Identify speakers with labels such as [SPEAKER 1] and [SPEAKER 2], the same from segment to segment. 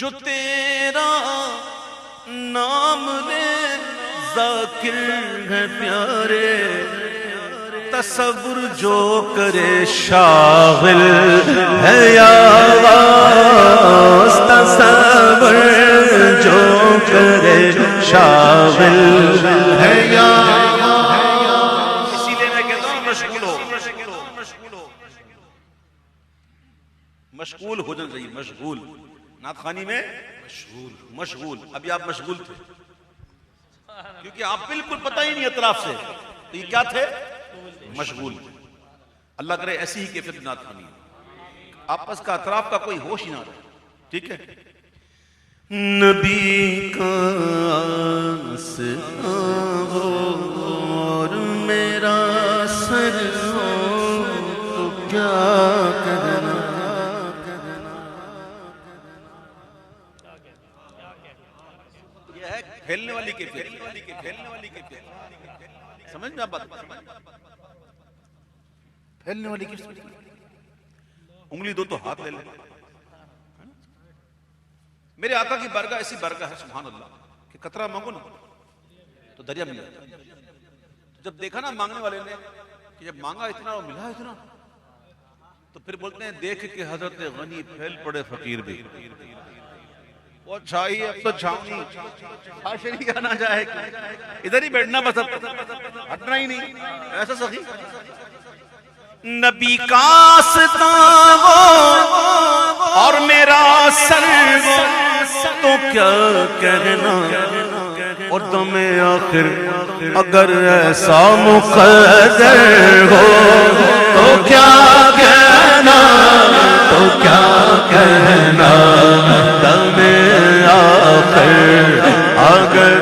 [SPEAKER 1] جو تیرا نام لے ذاکر ہے پیارے، تصور جو کرے شاغل ہے یاس، تصور جو کرے شاغل ہے یاس۔ اسی لیے میں کہتا ہوں مشغول ہو، مشغول ہو جانا چاہیے، مشغول نعت خوانی میں مشغول۔ ابھی آپ مشغول تھے کیونکہ آپ بالکل پتہ ہی نہیں اطراف سے، تو یہ کیا تھے؟ مشغول۔ اللہ کرے ایسی ہی کیفیت نعت خوانی، آپس کا اطراف کا کوئی ہوش ہی نہ رہے، ٹھیک ہے؟ نبی کا آسماں ہو اور میرا سر ہو تو کیا کرنا، پھیلنے والی کیفیت، سمجھ میں آپ بات؟ پھیلنے والی کیفیت، انگلی دو تو ہاتھ لے لے۔ میرے آقا کی بارگاہ ایسی بارگاہ ہے سبحان اللہ کہ قطرہ مانگو نا تو دریا مل جاتا ہے۔ جب دیکھا نا مانگنے والے نے کہ جب مانگا اتنا اور ملا اتنا، تو پھر بولتے ہیں دیکھ کے حضرت غنی پھیل پڑے فقیر بھی، وہ چھائی اب تو چھاؤنی حاشری کا نہ جائے، ادھر ہی بیٹھنا بس، ہٹنا ہی نہیں، ایسا سخی نبی کا آستاں وہ اور میرا سر وہ تو کیا کہنا، اور دم آخر اگر ایسا مقدر ہو تو کیا کہنا، تو کیا کہنا، دم آخر اگر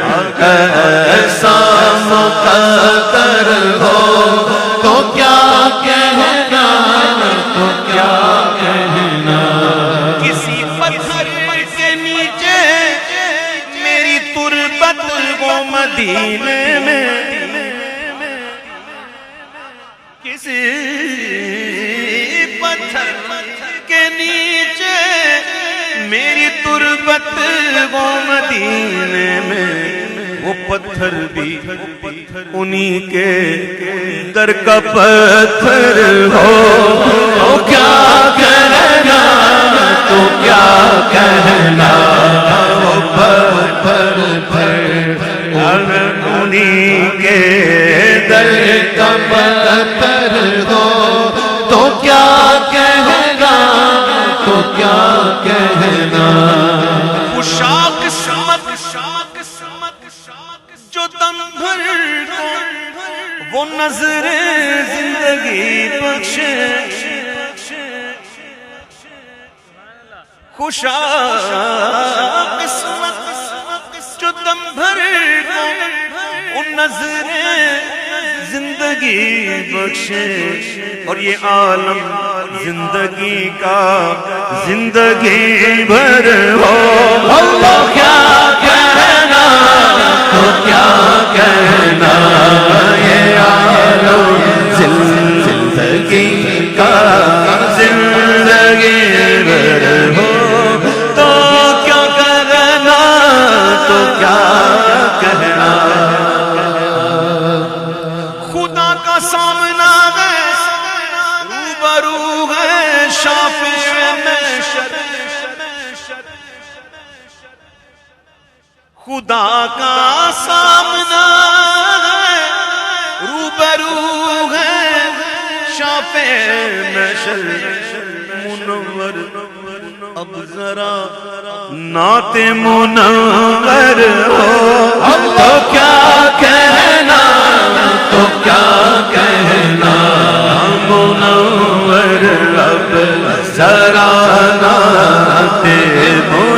[SPEAKER 1] ایسا مقدر ہو تو کیا کہنا، تو کیا کہنا۔ کسی پتھر کے نیچے میری تربت وہ مدینے میں، کسی پتھر کے نیچے میری تربت وہ مدینے میں، وہ پتھر بھی انہی کے در کا پتھر ہو تو کیا کہنا، تو کیا کہنا، وہ پتھر اگر انہی کے در کا پتھر ہو تو کیا کہنا، تو کیا کہنا۔ پوشاک سمت جو دم بھر کو وہ نظر زندگی بخشے، خوشاک سمت جو دم بھر کو وہ نظر زندگی بخشے، اور یہ عالم زندگی کا زندگی بھر ہو تو کیا کہنا، تو کیا کہنا، یہ عالم زندگی کا زندگی بھر ہو تو کیا کہنا، تو کیا کہنا۔ خدا کا سامنا ہے روبرو ہے شافع محشر، خدا کا سامنا ہے روبرو ہے شافع محشر، منور اب ذرا نعت منور ہو تو کیا کہنا، تو کیا کہنا، منور اب ذرا نعت منور